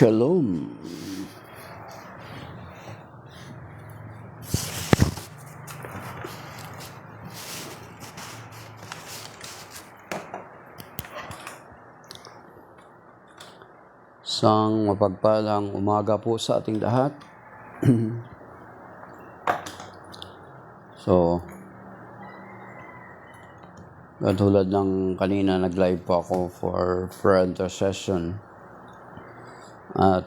Shalom. Isang mapagpalang umaga po sa ating lahat. So, katulad ng kanina nag-live po ako for prayer intercession at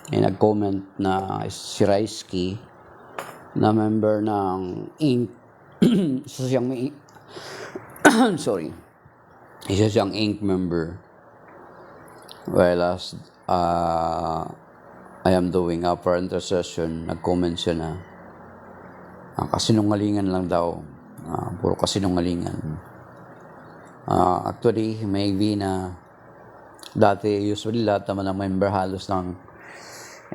may nag-comment na si Raisky na member ng Inc. isa siyang isa siyang Inc. member. As I am doing a prayer intercession, nag-comment siya na kasinungalingan lang daw. Puro kasinungalingan. Actually, maybe na usually lahat naman ng member halos ng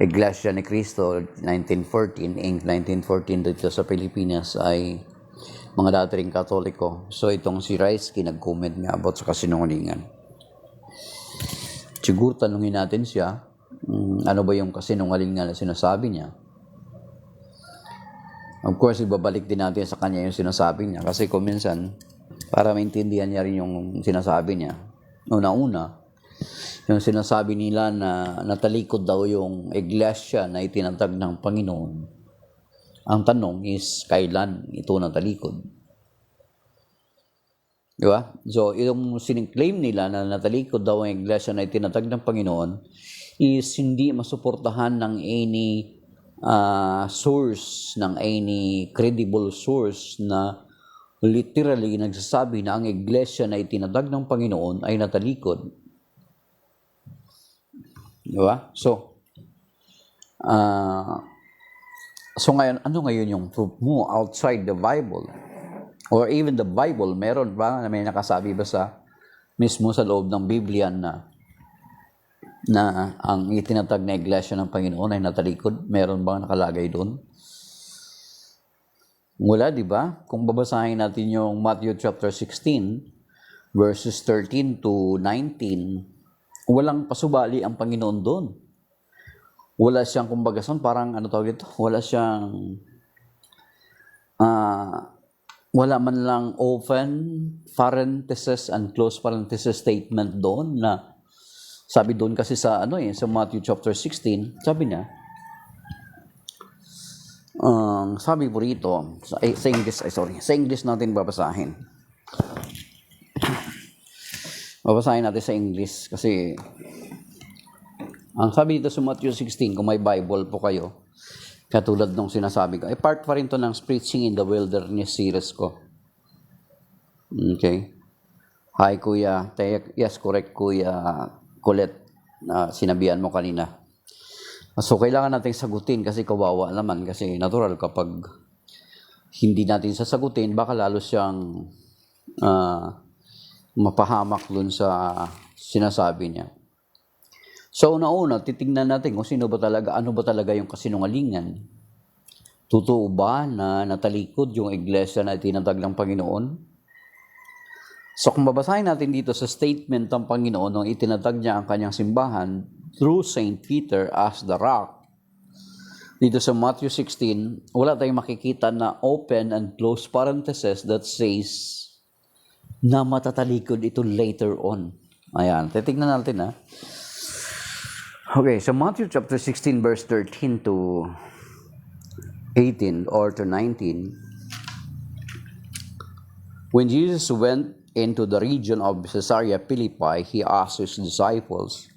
Iglesia ni Cristo 1914, Inc. 1914 dito sa Pilipinas ay mga dati ring Katoliko. So itong si Raisky nag-comment nga about sa kasinungalingan. Siguro tanungin natin siya, ano ba yung kasinungalingan na sinasabi niya? Of course, ibabalik din natin sa kanya yung sinasabi niya. Kasi kung minsan, para maintindihan niya rin yung sinasabi niya. Una-una, yung sinasabi nila na natalikod daw yung iglesia na itinatag ng Panginoon. Ang tanong is, kailan ito natalikod? Di ba? So, yung claim nila na natalikod daw ang iglesia na itinatag ng Panginoon is hindi masuportahan ng any source, ng any credible source na literally nagsasabi na ang iglesia na itinatag ng Panginoon ay natalikod. Di ba? So ngayon, ano ngayon yung proof mo outside the Bible? Or even the Bible, meron ba, may nakasabi ba mismo sa loob ng Biblia na ang itinatag na iglesia ng Panginoon ay natalikod? Meron bang nakalagay doon? Wala, di ba? Kung babasahin natin yung Matthew chapter 16, verses 13 to 19, walang pasubali ang Panginoon doon. Wala siyang, kumbaga parang wala siyang, wala man lang open parenthesis and close parenthesis statement doon na sabi doon kasi sa sa Matthew chapter 16, sabi niya, sabi po rito, sa English natin babasahin. Babasahin natin sa English kasi ang sabi dito sa Matthew 16, kung may Bible po kayo, katulad nung sinasabi ko, ay part pa rin to ng Preaching in the Wilderness series ko. Okay. Hi, Kuya. Yes, correct, Kuya Colette, na sinabihan mo kanina. So, kailangan natin sagutin kasi kawawa naman. Kasi natural kapag hindi natin sasagutin, baka lalo siyang mapahamak dun sa sinasabi niya. So, una-una, titingnan natin kung ano ba talaga yung kasinungalingan. Totoo ba na natalikod yung iglesia na itinatag ng Panginoon? So, kung babasahin natin dito sa statement ng Panginoon nung itinatag niya ang kanyang simbahan through St. Peter as the rock, dito sa Matthew 16, wala tayong makikita na open and close parenthesis that says na matatalikod ito later on. Ayan, titignan natin Okay, so Matthew chapter 16 verse 13 to 18 or to 19. When Jesus went into the region of Caesarea Philippi, he asked his disciples,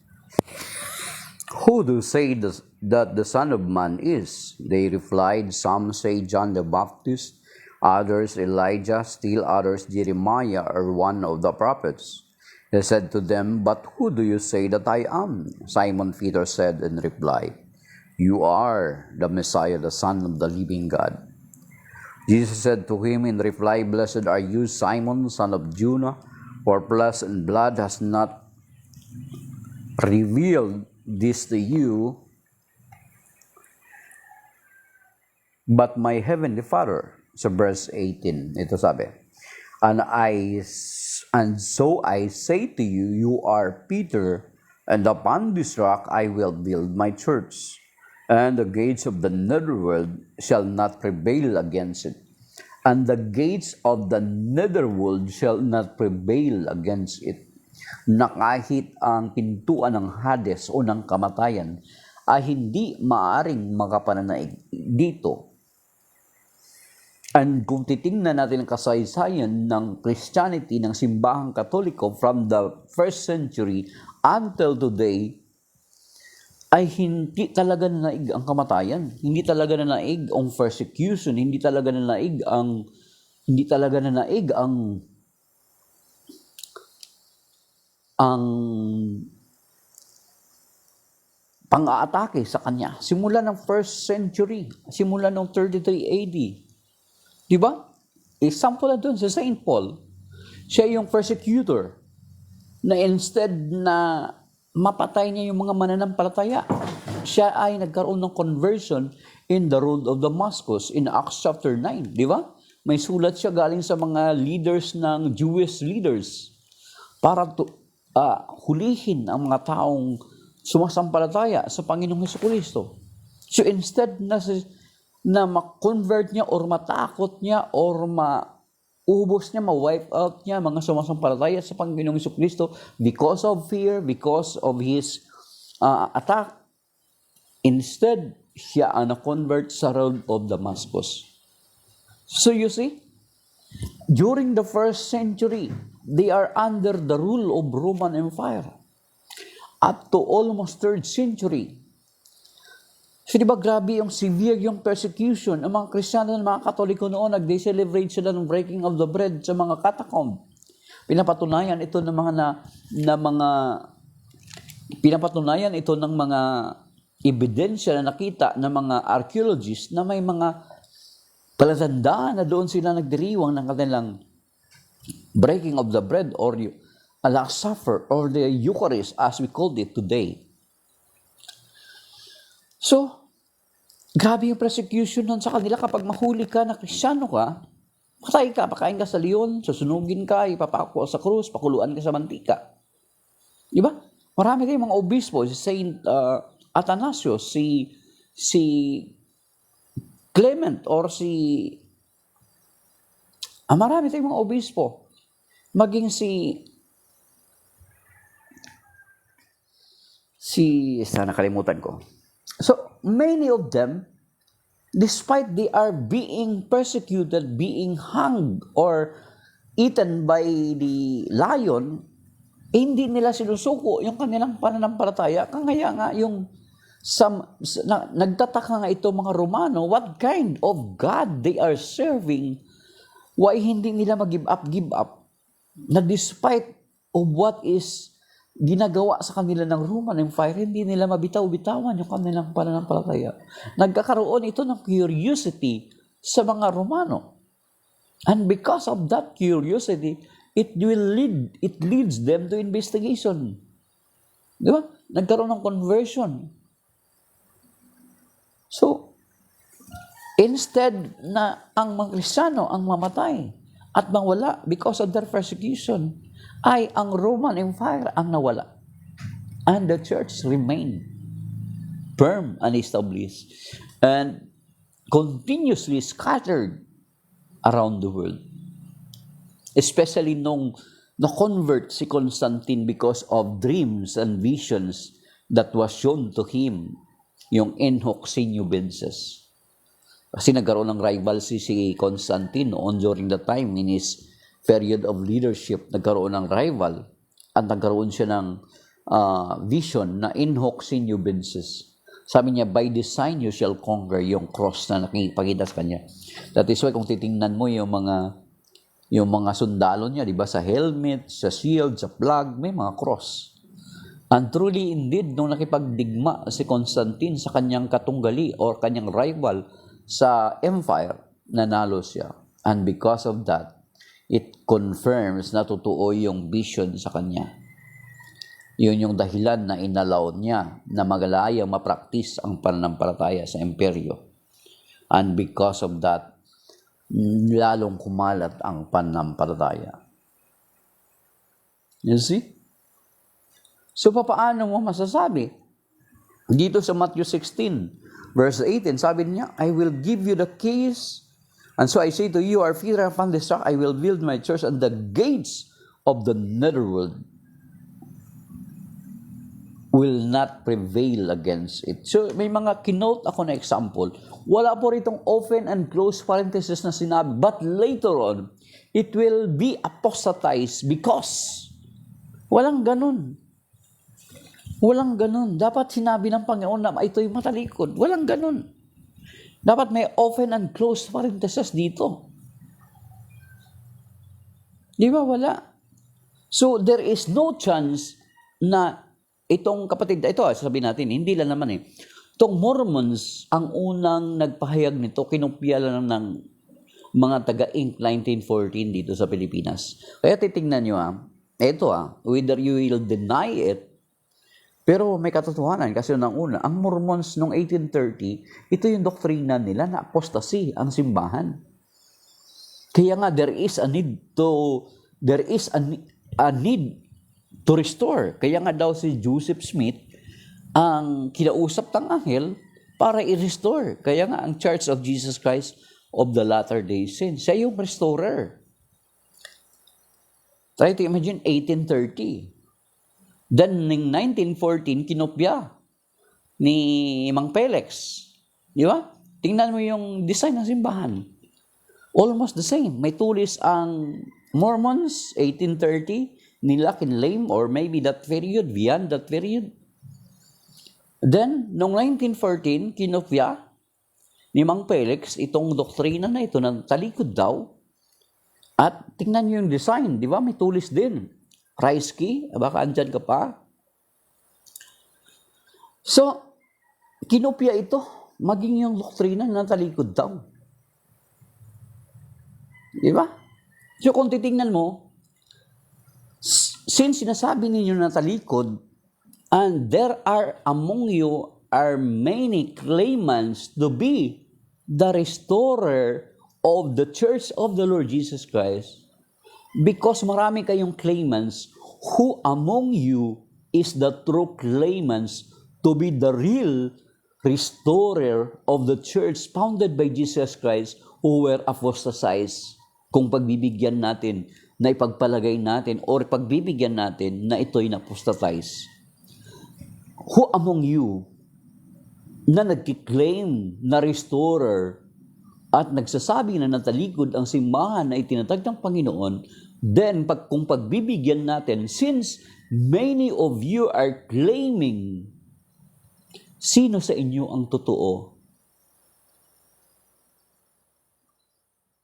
"Who do you say that the Son of Man is?" They replied, "Some say John the Baptist, others Elijah, still others Jeremiah or one of the prophets." He said to them, "But who do you say that I am?" Simon Peter said in reply, "You are the Messiah, the Son of the living God." Jesus said to him in reply, "Blessed are you, Simon, son of Jonah, for flesh and blood has not revealed this to you, but my heavenly Father." Sa verse 18, ito sabi, And so I say to you, you are Peter, And upon this rock I will build my church, and the gates of the netherworld shall not prevail against it. And the gates of the netherworld shall not prevail against it. Na kahit ang pintuan ng Hades o ng kamatayan ay hindi maaring makapananaig dito. And kung titingnan natin ang kasaysayan ng Christianity, ng simbahang Katoliko from the first century until today, ay hindi talaga nanaig ang kamatayan. Hindi talaga nanaig ang persecution. Hindi talaga nanaig ang pang-aatake sa kanya. Simula ng first century, simula ng 33 AD. Di ba? Example na doon sa Saint Paul. Siya yung persecutor na instead na mapatay niya yung mga mananampalataya, siya ay nagkaroon ng conversion in the road of Damascus in Acts chapter 9. Di ba? May sulat siya galing sa mga leaders ng Jewish leaders para hulihin ang mga taong sumasampalataya sa Panginoong Jesucristo. So instead na ma-convert niya or matakot niya or maubos niya, ma-wipe out niya mga sumasampalataya sa Panginoong Jesucristo because of fear, because of his attack, instead, siya ang na-convert sa road of Damascus. So you see, during the first century, they are under the rule of Roman Empire. Up to almost 3rd century. So di ba grabe yung severe yung persecution. Ang mga Kristiyano, ng mga Katoliko noon, nag-celebrate sila ng breaking of the bread sa mga catacomb. Pinapatunayan ito ng mga ebidensya na nakita ng mga archaeologists na may mga palatandaan na doon sila nagdiriwang ng kanilang breaking of the bread or Last Supper or the Eucharist as we called it today. So, grabe yung persecution nun sa kanila kapag mahuli ka na Kristiyano ka, patay ka, pakain ka sa leon, susunugin ka, ipapako sa krus, pakuluan ka sa mantika. Di ba? Marami kayong mga obispo, si Saint Athanasius, si Clement, or marami tayong mga obispo. Maging sana nakalimutan ko. So, many of them, despite they are being persecuted, being hanged, or eaten by the lion, hindi nila sinusuko yung kanilang pananampalataya. Kaya nga nagtataka nga ito mga Romano, what kind of God they are serving, why hindi nila mag-give up, na despite of what is ginagawa sa kanila ng Roman Empire, hindi nila mabitaw-bitawan yung kanilang pananampalataya. Nagkakaroon ito ng curiosity sa mga Romano. And because of that curiosity, it leads them to investigation. Di ba? Nagkaroon ng conversion. So, instead na ang mga Kristiyano ang mamatay at mawala because of their persecution, ay ang Roman Empire ang nawala. And the church remained firm and established and continuously scattered around the world. Especially nung na-convert si Constantine because of dreams and visions that was shown to him, yung Enhoc Sinubensis. Kasi nagkaroon ng rivalry si Constantine noon during the time in his period of leadership, nagkaroon ng rival at nagkaroon siya ng vision na Enhoc Sinubensis. Sabi niya, by this sign you shall conquer, yung cross na nakipagita sa kanya. That is why kung titingnan mo yung mga sundalo niya, di ba, sa helmet, sa shield, sa flag, may mga cross. And truly indeed, nung nakipagdigma si Constantine sa kanyang katunggali or kanyang rival sa empire, nanalo siya. And because of that, it confirms na totoo yung vision sa kanya. Yun yung dahilan na inalaw niya na magalayang mapraktis ang pananampalataya sa imperyo. And because of that, lalong kumalat ang pananampalataya. You see? So, papaano mo masasabi? Dito sa Matthew 16, verse 18, sabi niya, I will give you the keys. And so I say to you, our feet are upon this rock, I will build my church, and the gates of the netherworld will not prevail against it. So, may mga kinote ako na example. Wala po ritong open and close parenthesis na sinabi. But later on, it will be apostatized because walang ganun. Walang ganun. Dapat sinabi ng Panginoon na ito'y matalikod. Walang ganun. Dapat may open and close parenthesis dito. Di ba? Wala. So, there is no chance na itong kapatid, ito sasabihin natin, hindi lang naman itong Mormons, ang unang nagpahayag nito, kinopya lang ng mga taga-Inc. 1914 dito sa Pilipinas. Kaya titingnan nyo ito whether you will deny it, pero may katotohanan kasi nang una, ang Mormons noong 1830, ito yung doktrina nila na apostasy ang simbahan. Kaya nga there is a need to restore. Kaya nga daw si Joseph Smith ang kinausap ng anghel para i-restore. Kaya nga ang Church of Jesus Christ of the Latter-day Saints, siya yung restorer. Try to imagine 1830. Then, in 1914, kinopya ni Mang Pelex. Di ba? Tingnan mo yung design ng simbahan. Almost the same. May tulis ang Mormons, 1830, nila kinlaim or maybe that period, beyond that period. Then, noong 1914, kinopya ni Mang Pelex itong doktrina na ito na talikod daw. At tingnan niyo yung design, di ba? May tulis din. Kreisky, baka andyan ka pa. So, kinopya ito, maging yung doktrina na talikod daw. Di ba? So, kung titingnan mo, since sinasabi ninyo na talikod, and there are among you are many claimants to be the restorer of the Church of the Lord Jesus Christ, because marami kayong claimants, who among you is the true claimants to be the real restorer of the church founded by Jesus Christ who were apostatized? Kung pagbibigyan natin na ipagpalagay natin or pagbibigyan natin na ito'y na-apostatize. Who among you na nagkiklaim na restorer at nagsasabi na natalikod ang simbahan na itinatag ng Panginoon, then kung pagbibigyan natin, since many of you are claiming, sino sa inyo ang totoo?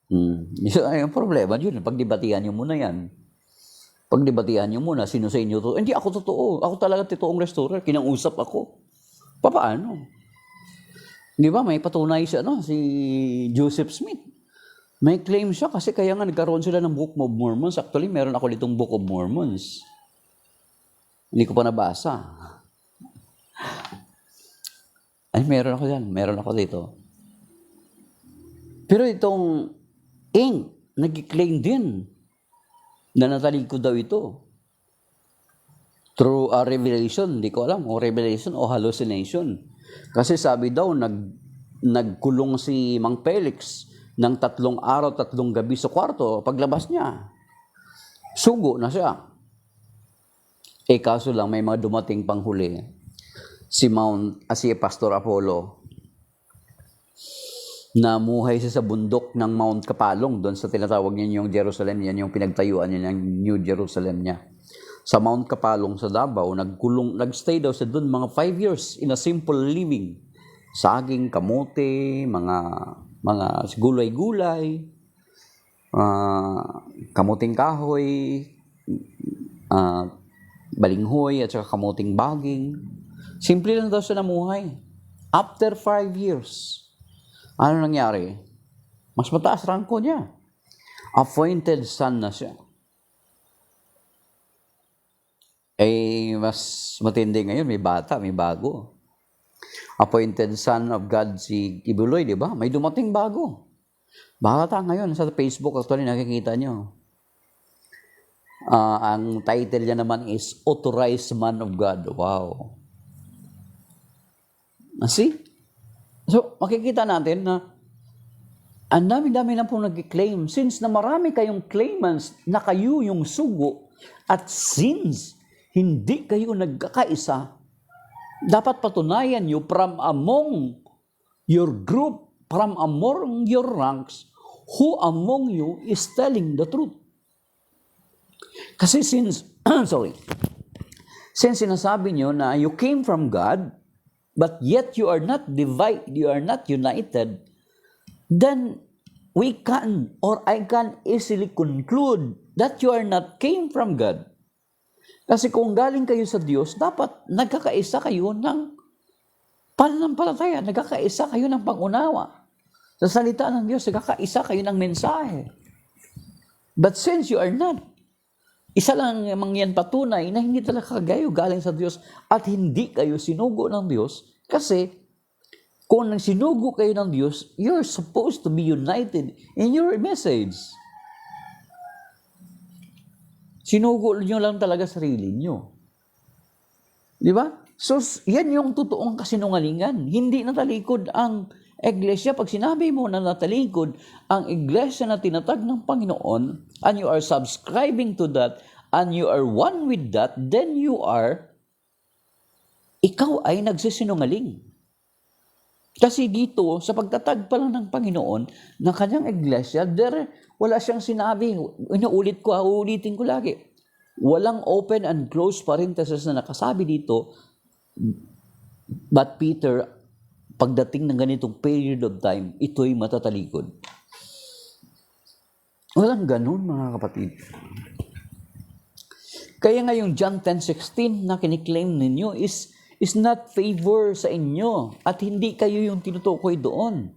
Yung problema yun, pagdebatihan nyo muna yan. Pagdebatihan nyo muna, sino sa inyo totoo? Hindi ako totoo. Ako talaga totoong restorer. Kinangusap ako. Paano? Di ba, may patunay siya, si Joseph Smith. May claim siya kasi kaya nga nagkaroon sila ng Book of Mormons. Actually, meron ako ditong Book of Mormons. Hindi ko pa nabasa. Ay, meron ako dyan. Meron ako dito. Pero itong Inc. nag-claim din na natalikod daw ito. Through a revelation, hindi ko alam, o revelation o hallucination. Kasi sabi daw, nagkulong si Mang Felix ng 3 araw, 3 gabi sa kwarto. Paglabas niya, sugo na siya. Kaso lang, may mga dumating panghuli. Si Pastor Apollo, namuhay siya sa bundok ng Mount Kapalong, doon sa tinatawag niya yung Jerusalem, yan yung pinagtayuan niya ng New Jerusalem niya. Sa Mount Kapalong sa Davao, nagstay daw siya doon mga 5 years in a simple living. Saging, kamote, mga gulay-gulay, kamuting kahoy, balinghoy, at saka kamuting baging. Simple lang daw siya namuhay. After 5 years, ano nangyari? Mas mataas rangko niya. Appointed son na siya. Mas matindi ngayon, may bata, may bago. Appointed son of God si Kibuloy, di ba? May dumating bago. Bata ngayon, sa Facebook actually nakikita nyo. Ang title niya naman is Authorized Man of God. Wow. See? So, makikita natin na ang dami-dami na pong nag-claim. Since na marami kayong claimants na kayo yung sugo, at since hindi kayo nagkakaisa, dapat patunayan nyo from among your group, from among your ranks, who among you is telling the truth. Kasi since sinasabi nyo na you came from God, but yet you are not divided, you are not united, then we can, or I can easily conclude that you are not came from God. Kasi kung galing kayo sa Diyos, dapat nagkakaisa kayo ng pananampalataya, nagkakaisa kayo ng pangunawa. Sa salita ng Diyos, nagkakaisa kayo ng mensahe. But since you are not, isa lang mangyan patunay na hindi talaga kayo galing sa Diyos at hindi kayo sinugo ng Diyos kasi kung sinugo kayo ng Diyos, you're supposed to be united in your message. Sinugo nyo lang talaga sarili nyo. Di ba? So, yan yung totoong kasinungalingan. Hindi natalikod ang iglesia. Pag sinabi mo na natalikod ang iglesia na tinatag ng Panginoon, and you are subscribing to that, and you are one with that, then ikaw ay nagsisinungaling. Kasi dito, sa pagtatag pa lang ng Panginoon, ng kanyang iglesia, wala siyang sinabi. Uulitin ko lagi. Walang open and close parenthesis na nakasabi dito, but Peter, pagdating ng ganitong period of time, ito'y matatalikod. Walang ganun, mga kapatid. Kaya nga yung John 10:16 na kiniklaim ninyo is not favor sa inyo at hindi kayo yung tinutukoy doon.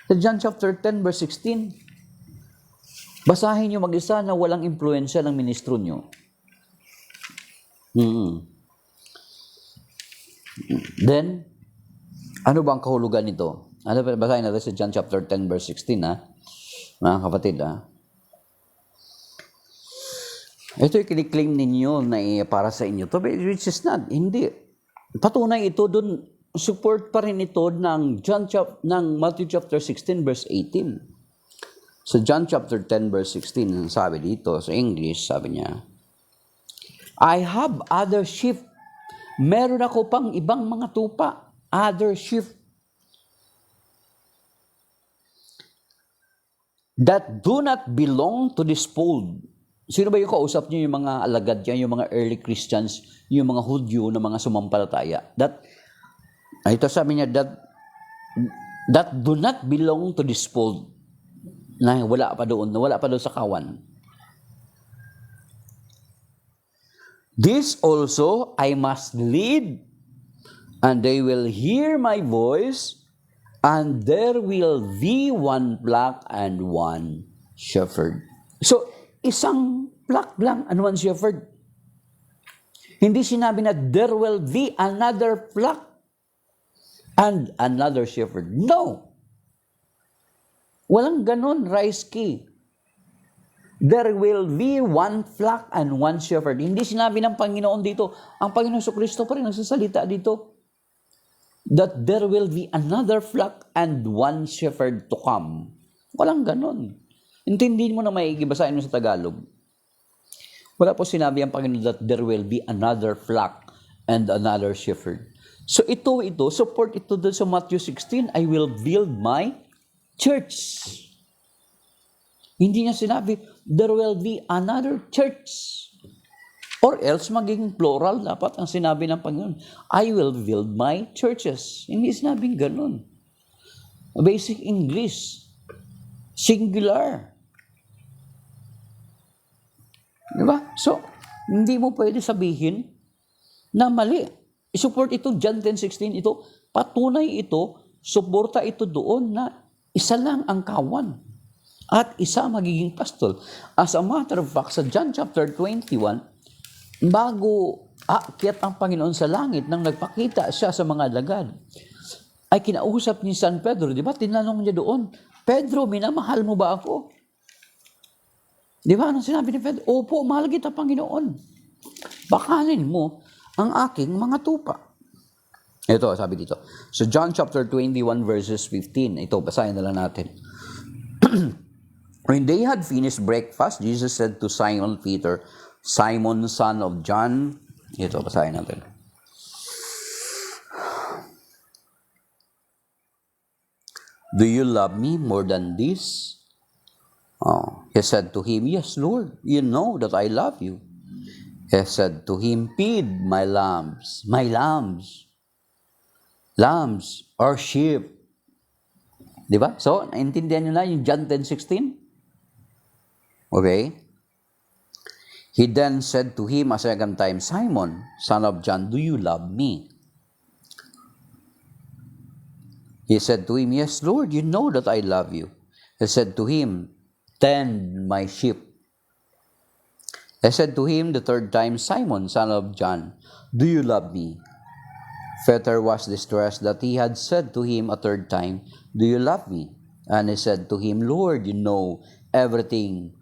Sa John chapter 10 verse 16, basahin nyo mag-isa na walang impluensya ng ministro nyo. Then, ano ba ang kahulugan nito? Basahin natin sa John chapter 10 verse 16, mga kapatid. Ito yung kiniklaim ninyo na para sa inyo to, which is not. Hindi. Patunay ito dun, support pa rin ito ng Matthew chapter 16 verse 18. Sa John chapter 10 verse 16, sabi dito sa English, sabi niya, I have other sheep. Meron ako pang ibang mga tupa. Other sheep that do not belong to this fold. Sino ba yung kausap niyo, yung mga alagad niya, yung mga early Christians, yung mga Hudyo na mga sumampalataya? Ito sabi niya, that do not belong to this fold. Na wala pa doon sa kawan. This also I must lead, and they will hear my voice, and there will be one flock and one shepherd. So, isang flock lang and one shepherd. Hindi sinabi na there will be another flock and another shepherd. No! Walang ganon, Raiski. There will be one flock and one shepherd. Hindi sinabi ng Panginoon dito, ang Panginoon Kristo pa rin nagsasalita dito, that there will be another flock and one shepherd to come. Walang ganon. Intindihin mo na maigi, basahin mo sa Tagalog. Wala po sinabi ang Panginoon that there will be another flock and another shepherd. So ito, support ito doon sa Matthew 16, I will build my church. Hindi niya sinabi, there will be another church. Or else, magiging plural dapat ang sinabi ng Panginoon, I will build my churches. Hindi sinabing ganun. Basic English. Singular. Diba? So, hindi mo pwede sabihin na mali. I-support ito, John 10:16, ito, patunay ito, suporta ito doon na isa lang ang kawan at isa magiging pastol. As a matter of fact, sa John chapter 21, bago aakyat ang Panginoon sa langit nang nagpakita siya sa mga alagad, ay kinausap ni San Pedro, di ba? Tinanong niya doon, Pedro, minamahal mo ba ako? Di ba? Anong sinabi ni Pedro? Opo, mahal kita, Panginoon. Bakanin mo ang aking mga tupa. Ito, sabi dito. So, John chapter 21 verses 15. Ito, basahin na lang natin. When they had finished breakfast, Jesus said to Simon Peter, Simon, son of John. Ito, basahin natin. Do you love me more than this? He said to him, Yes, Lord, you know that I love you. He said to him, Feed my lambs. My lambs. Lambs or sheep. Di ba? So, naintindihan nyo na yung John 10:16? Okay. He then said to him a second time, Simon, son of John, do you love me? He said to him, Yes, Lord, you know that I love you. He said to him, Tend my sheep. I said to him the third time, Simon, son of John, do you love me? Peter was distressed that he had said to him a third time, Do you love me? And he said to him, Lord, you know everything.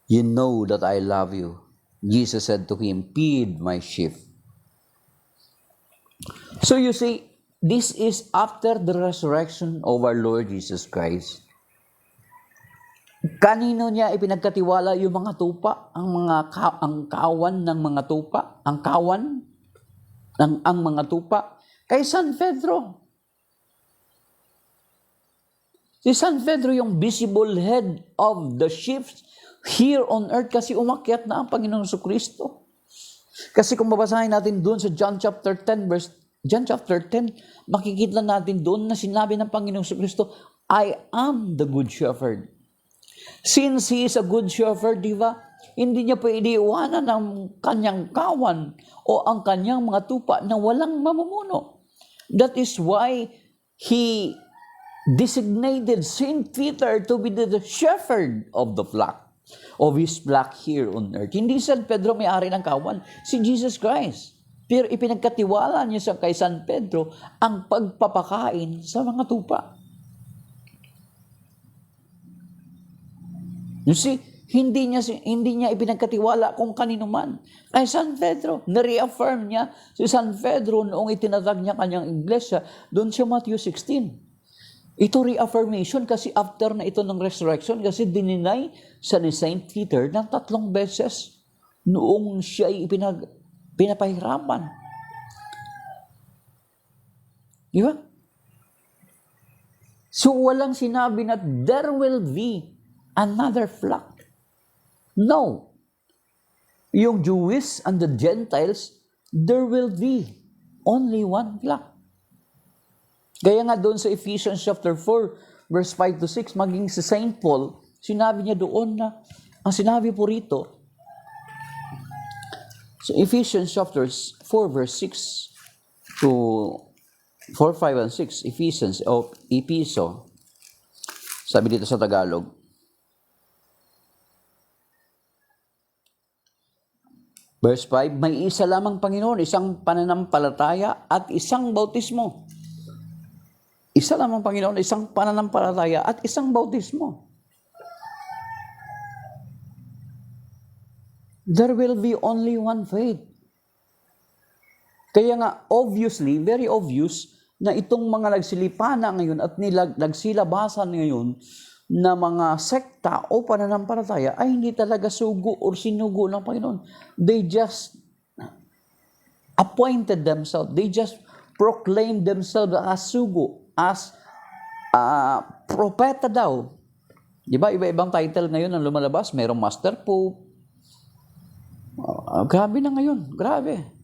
You know that I love you. Jesus said to him, Feed my sheep. So you see, this is after the resurrection of our Lord Jesus Christ. Kanino niya ipinagkatiwala yung mga tupa, ang kawan ng mga tupa, ang kawan ng ang mga tupa kay San Pedro. Si San Pedro yung visible head of the sheep here on earth kasi umakyat na ang Panginoong Jesucristo. Kasi kung babasahin natin doon sa John chapter 10, makikita natin doon na sinabi ng Panginoong Jesucristo, I am the good shepherd. Since He is a good shepherd, di ba? Hindi niya pwede iwanan ang kanyang kawan o ang kanyang mga tupa na walang mamumuno. That is why He designated Saint Peter to be the shepherd of the flock, of His flock here on earth. Hindi San Pedro may-ari ng kawan, si Jesus Christ. Pero ipinagkatiwala niya kay San Pedro ang pagpapakain sa mga tupa. You see, hindi niya ipinagkatiwala kung kanino man. Ay San Pedro, na-reaffirm niya si San Pedro noong itinatag niya kanyang iglesia doon sa Matthew 16. Ito reaffirmation kasi after na ito ng resurrection kasi dininay sa ni Saint Peter ng 3 beses noong siya ay pinapahirapan. Di ba? So walang sinabi na there will be another flock. No. Yung Jews and the Gentiles, there will be only one flock. Kaya nga doon sa Ephesians chapter 4, verse 5 to 6, maging si Saint Paul, sinabi niya doon na, ang sinabi po rito, so Ephesians chapter 4, verse 6 to 4, 5, and 6, Ephesians, o Episo, sabi dito sa Tagalog, Verse 5, may isa lamang Panginoon, isang pananampalataya at isang bautismo. Isa lamang Panginoon, isang pananampalataya at isang bautismo. There will be only one faith. Kaya nga, obviously, very obvious, na itong mga nagsilipana ngayon at nagsilabasan ngayon na mga sekta o pananampalataya ay hindi talaga sugo or sinugo ng Panginoon. They just appointed themselves. They just proclaimed themselves as sugo, as propeta daw. Diba? Iba-ibang title ngayon ang lumalabas. Mayroong Master Pope. Grabe na ngayon. Grabe.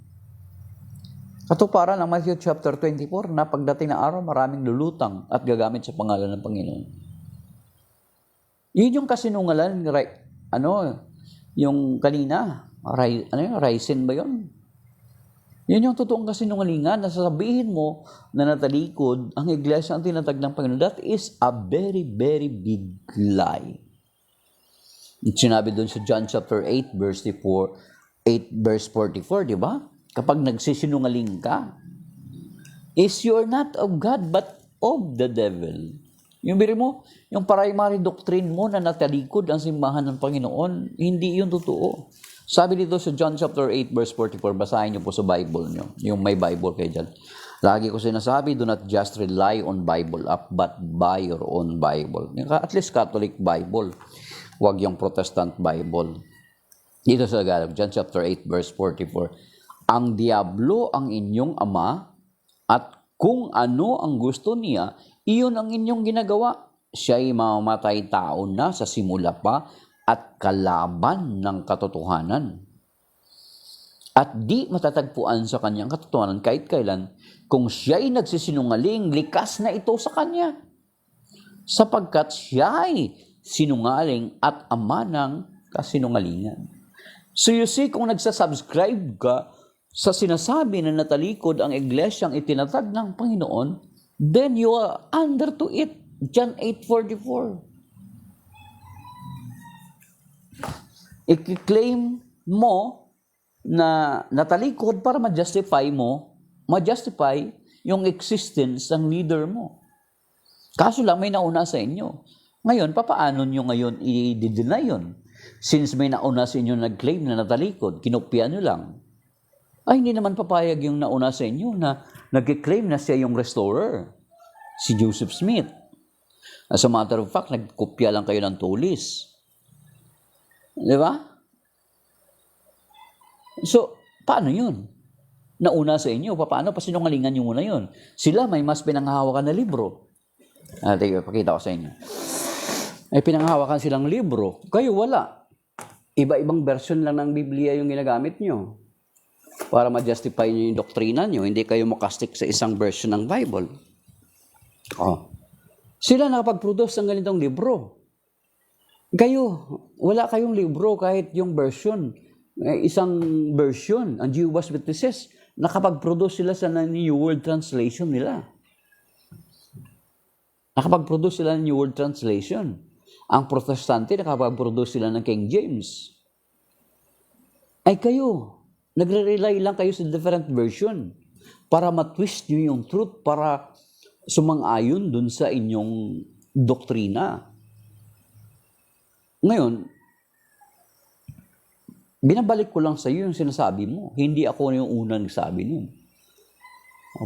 Katuparan ng Matthew chapter 24 na pagdating ng araw, maraming lulutang at gagamit sa pangalan ng Panginoon. Yun yung kasinungalan, yung kanina, Raisin ba yun? Yun yung totoong kasinungalingan na sasabihin mo na natalikod ang iglesia ang tinatag ng Panginoon. That is a very, very big lie. Sinabi doon sa John chapter 8, verse 44, di ba? Kapag nagsisinungaling ka, is you're not of God, but of the devil. Yung biri mo, yung primary doctrine mo na natalikod ang simbahan ng Panginoon, hindi yun totoo. Sabi dito sa John chapter 8 verse 44, basahin niyo po sa Bible niyo, yung may Bible kayo dyan. Lagi ko sinasabi, do not just rely on Bible app, but buy your own Bible. At least Catholic Bible. Huwag yung Protestant Bible. Dito sa Tagalog, John chapter 8 verse 44. Ang diablo ang inyong ama, at kung ano ang gusto niya, iyon ang inyong ginagawa. Siya'y mamamatay tao na sa simula pa at kalaban ng katotohanan. At di matatagpuan sa kanyang katotohanan kahit kailan, kung siya'y nagsisinungaling, likas na ito sa kanya. Sapagkat siya'y sinungaling at ama ng kasinungalingan. So you see, kung nagsasubscribe ka sa sinasabi na natalikod ang iglesyang itinatag ng Panginoon, then you are under to it. John 8:44. I-claim mo na natalikod para ma-justify yung existence ng leader mo. Kaso lang may nauna sa inyo. Ngayon, papaano nyo ngayon i-deny yun? Since may nauna sa inyo nag-claim na natalikod, kinopya nyo lang. Ay, hindi naman papayag yung nauna sa inyo na nag-claim na siya yung restorer. Si Joseph Smith. As a matter of fact, nagkopya lang kayo ng tulis. Di ba? So, paano yun? Nauna sa inyo, paano? Pasinungalingan nyo muna yun. Sila may mas pinanghahawakan na libro. Pakita ko sa inyo. May pinanghahawakan silang libro. Kayo wala. Iba-ibang version lang ng Biblia yung ginagamit nyo. Para ma-justify nyo yung doktrina nyo. Hindi kayo makastik sa isang version ng Bible. Sila nakapag-produce ng ganitong libro. Kayo, wala kayong libro kahit yung version. Isang version, ang Jehovah's Witnesses, nakapag-produce sila sa New World Translation nila. Nakapag-produce sila ng New World Translation. Ang Protestante, nakapag-produce sila ng King James. Ay kayo, nagre-rely lang kayo sa different version para matwist nyo yung truth, para sumang-ayon dun sa inyong doktrina. Ngayon, binabalik ko lang sa iyo yung sinasabi mo. Hindi ako yung unang nagsabi nun.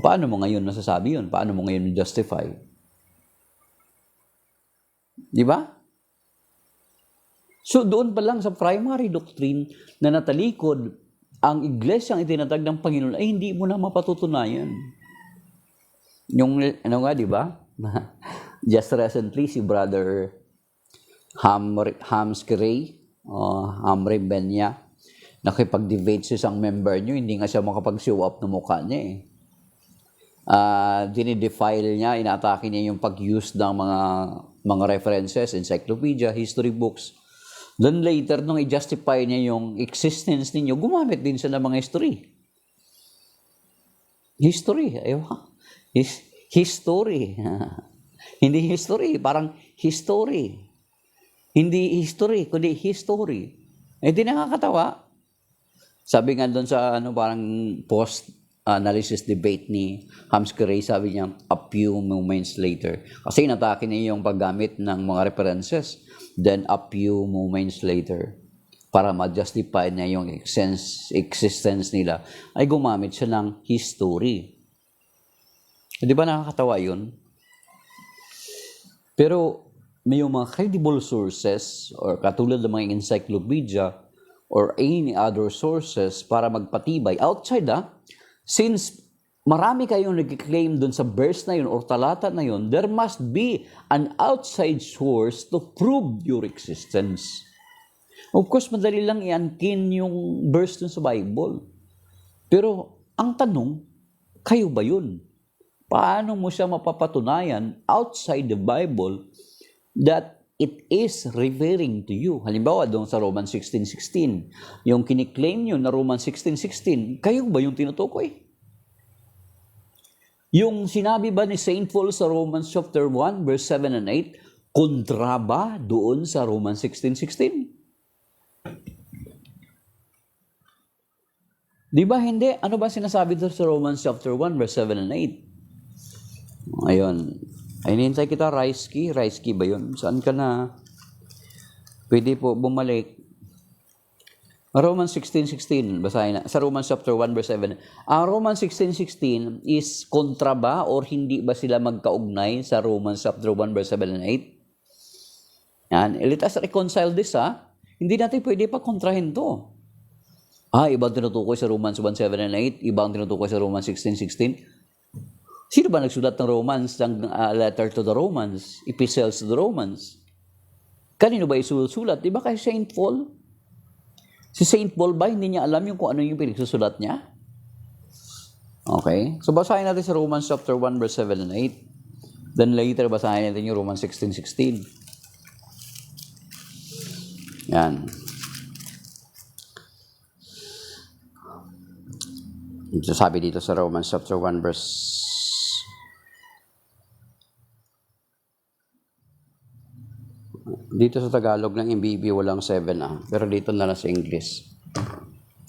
Paano mo ngayon nasasabi yun? Paano mo ngayon justify? Di ba? So doon pa lang sa primary doctrine na natalikod ang iglesyang itinatag ng Panginoon ay hindi mo na mapatutunayan. Yung, di ba? Just recently, si Brother Hamskirey, Hamre Benya, nakipag-debate sa isang member nyo, hindi nga siya makapag-show up na mukha niya dinidefile niya, inatake niya yung pag-use ng mga references, encyclopedia, history books. Then later, nung i-justify niya yung existence ninyo, gumamit din siya ng mga history. History, history. Hindi history, parang history. Hindi history, kundi history. Hindi nakakatawa. Sabi nga doon sa parang post-analysis debate ni Hamskirey, sabi niya, a few moments later. Kasi inatake niya yung paggamit ng mga references. Then a few moments later, para ma-justify niya yung existence nila, ay gumamit siya ng history. Di ba nakakatawa yun? Pero may yung mga credible sources or katulad ng mga encyclopedia or any other sources para magpatibay outside since marami kayong nag-claim dun sa verse na yun or talata na yun, there must be an outside source to prove your existence. Of course, madali lang i-unkin yung verse dun sa Bible. Pero ang tanong, kayo ba yun? Paano mo siya mapapatunayan outside the Bible that it is referring to you? Halimbawa, doon sa Romans 16:16, yung kiniklaim nyo na Romans 16:16, kayo ba yung tinutukoy? Yung sinabi ba ni St. Paul sa Romans chapter 1, verse 7 and 8, kontra ba doon sa Romans 16:16? Di ba hindi? Ano ba sinasabi doon sa Romans chapter 1, verse 7 and 8? Ayun. Ay, hinihintay kita, Raisky. Raisky ba yun? Saan ka na? Pwede po bumalik. Romans 16:16, basahin na. Sa Romans chapter 1, verse 7. Ang Romans 16:16 is kontra ba or hindi ba sila magkaugnay sa Romans chapter 1, verse 7 and 8? Yan. Let us reconcile this, ha? Hindi natin pwede pa kontrahin to. Ibang tinutukoy sa Romans 1:7 and 8, ibang tinutukoy sa Romans 16:16. Sino ba nagsulat ng Romans, ng letter to the Romans, epistles to the Romans? Kanino ba isusulat? Di ba kay Saint Paul? Si Saint Paul ba, hindi niya alam kung ano yung pinagsusulat niya? Okay. So, basahin natin sa Romans chapter 1, verse 7 and 8. Then later, basahin natin yung Romans 16:16. Yan. Ito sabi dito sa Romans chapter 1, verse dito sa Tagalog ng MBB walang 7 pero dito na lang sa English.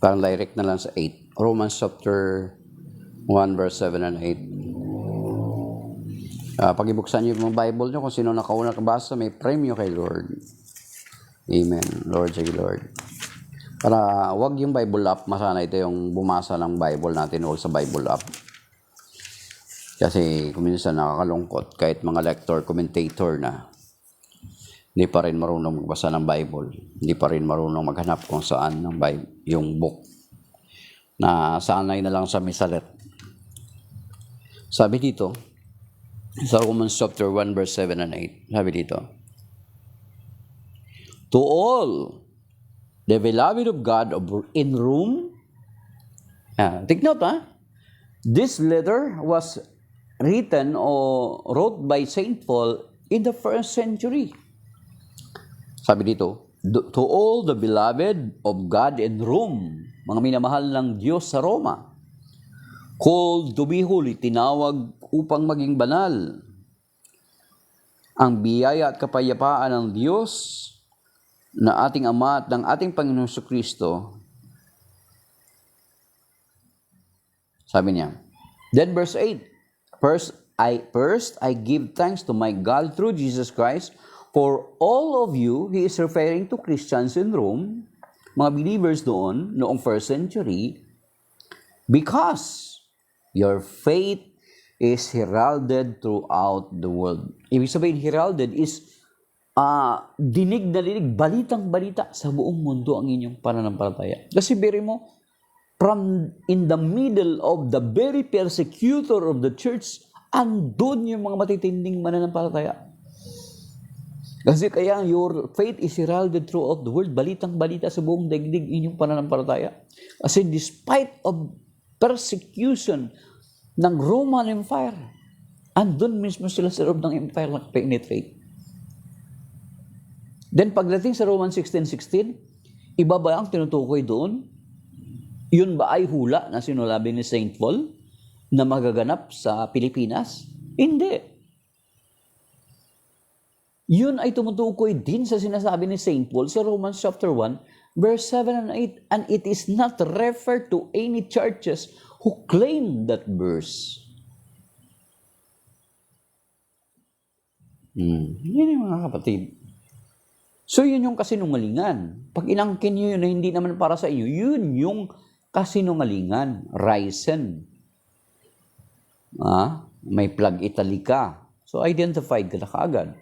Parang direct na lang sa 8. Romans chapter 1 verse 7 and 8. Pag ibuksan niyo yung Bible niyo, kung sino nakauna kabasa, may premyo kay Lord. Amen. Lord, sige Lord. Para wag yung Bible app, masana ito yung bumasa ng Bible natin all sa Bible app. Kasi kuminsan nakakalungkot kahit mga lector, commentator na hindi pa rin marunong magbasa ng Bible. Hindi pa rin marunong maghanap kung saan ng Bible, yung book. Na sanay na lang sa misalet. Sabi dito, sa Romans chapter 1 verse 7 and 8, sabi dito, to all the beloved of God in Rome, take note, this letter was written or wrote by Saint Paul in the 1st century. Sabi dito, to all the beloved of God in Rome, mga minamahal ng Diyos sa Roma, called to be holy, tinawag upang maging banal. Ang biyaya at kapayapaan ng Diyos na ating Ama at ng ating Panginoong Jesucristo. Sabi niya. Then verse 8, First, I give thanks to my God through Jesus Christ for all of you. He is referring to Christians in Rome, mga believers doon, noong 1st century, because your faith is heralded throughout the world. Ibig sabihin, heralded is dinig na dinig, balitang-balita sa buong mundo ang inyong pananampalataya. Kasi biri mo, from in the middle of the very persecutor of the church, andun yung mga matitinding mananampalataya. Kasi kaya your faith is heralded throughout the world, balitang-balita sa buong daigdig inyong pananampalataya. Kasi despite of persecution ng Roman Empire, andun mismo sila sa loob ng empire na penetrate. Then pagdating sa Romans 16:16, iba ba ang tinutukoy doon? Yun ba ay hula na sinulabi ni Saint Paul na magaganap sa Pilipinas? Hindi. Yun ay tumutukoy din sa sinasabi ni Saint Paul sa Romans chapter 1, verse 7 and 8. And it is not referred to any churches who claim that verse. Yun yung mga kapatid. So yun yung kasinungalingan. Pag inangkin nyo yun na hindi naman para sa inyo, yun yung kasinungalingan. Risen. May plug italika. So identified ka na kaagad.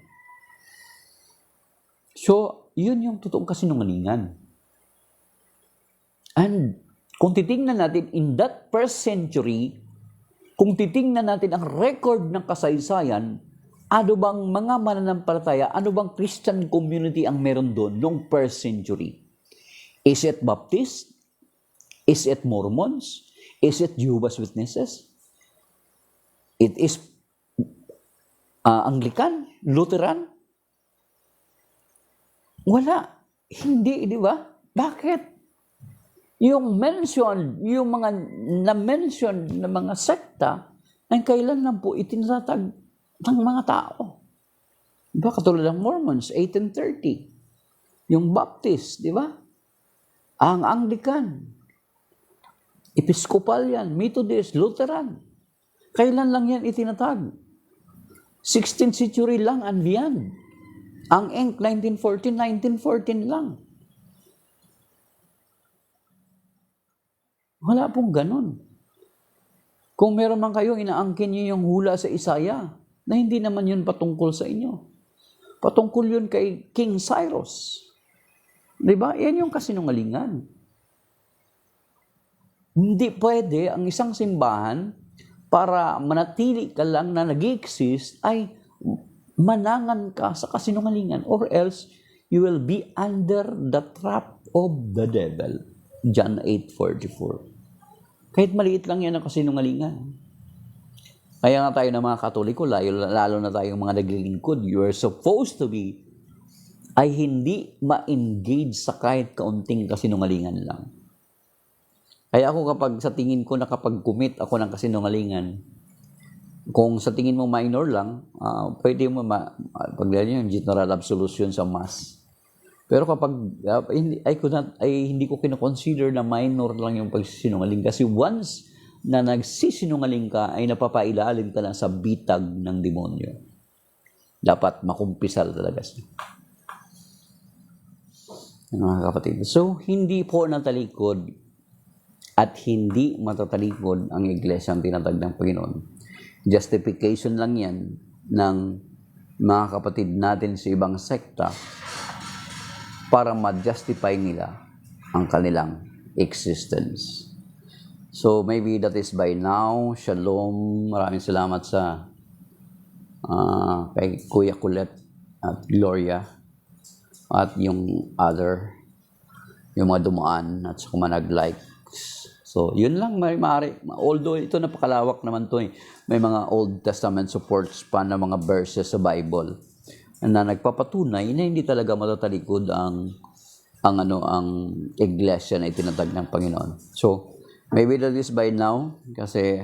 So, yun yung totoong kasinungalingan. And kung titingnan natin in that 1st century, kung titingnan natin ang record ng kasaysayan, ano bang mga mananampalataya, ano bang Christian community ang meron doon noong 1st century? Is it Baptist? Is it Mormons? Is it Jehovah's Witnesses? It is Anglican? Lutheran? Wala. Hindi, di ba? Bakit? Yung mga na-mention na mga sekta, ay kailan lang po itinatag ng mga tao. Diba? Katulad ng Mormons, 1830. Yung Baptist, di ba? Ang Anglican. Episcopal yan, Methodist, Lutheran. Kailan lang yan itinatag? 16th century lang and beyond. Ang Enk, 1914 lang. Wala pong ganun. Kung meron man kayo, inaangkin nyo yung hula sa Isaya, na hindi naman yun patungkol sa inyo. Patungkol yun kay King Cyrus. Diba? Yan yung kasinungalingan. Hindi pwede ang isang simbahan para manatili ka lang na nag-exist ay manangan ka sa kasinungalingan or else you will be under the trap of the devil. John 8:44. Kahit maliit lang yan ang kasinungalingan. Kaya nga tayo ng mga Katoliko, lalo na tayong mga naglilingkod, you are supposed to be ay hindi ma-engage sa kahit kaunting kasinungalingan lang. Kaya ako kapag sa tingin ko nakapag-commit ako ng kasinungalingan, kung sa tingin mo minor lang, pwede mo pagdala yung general absolution sa mass. Pero kapag hindi ko kino-consider na minor lang yung pagsisinungaling kasi once na nagsisinungaling ka ay napapailalim ka lang sa bitag ng demonyo. Dapat makumpisal talaga siya. Mga kapatid. So, hindi po natalikod at hindi matatalikod ang iglesia ang tinatag ng Panginoon. Justification lang yan ng mga kapatid natin sa ibang sekta para ma-justify nila ang kanilang existence. So, maybe that is by now. Shalom. Maraming salamat sa kay Kuya Kulet at Gloria at yung yung mga dumaan at sa nag-like. So, yun lang, maaari. Although ito napakalawak naman to eh. May mga Old Testament supports pa na mga verses sa Bible na nagpapatunay na hindi talaga matatalikod ang iglesia na itinatag ng Panginoon. So, maybe that is by now kasi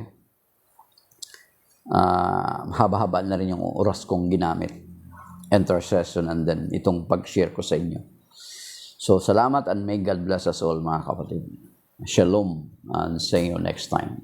haba-haba na rin yung oras kong ginamit. Intercession and then itong pag-share ko sa inyo. So, salamat and may God bless us all mga kapatid. Shalom and see you next time.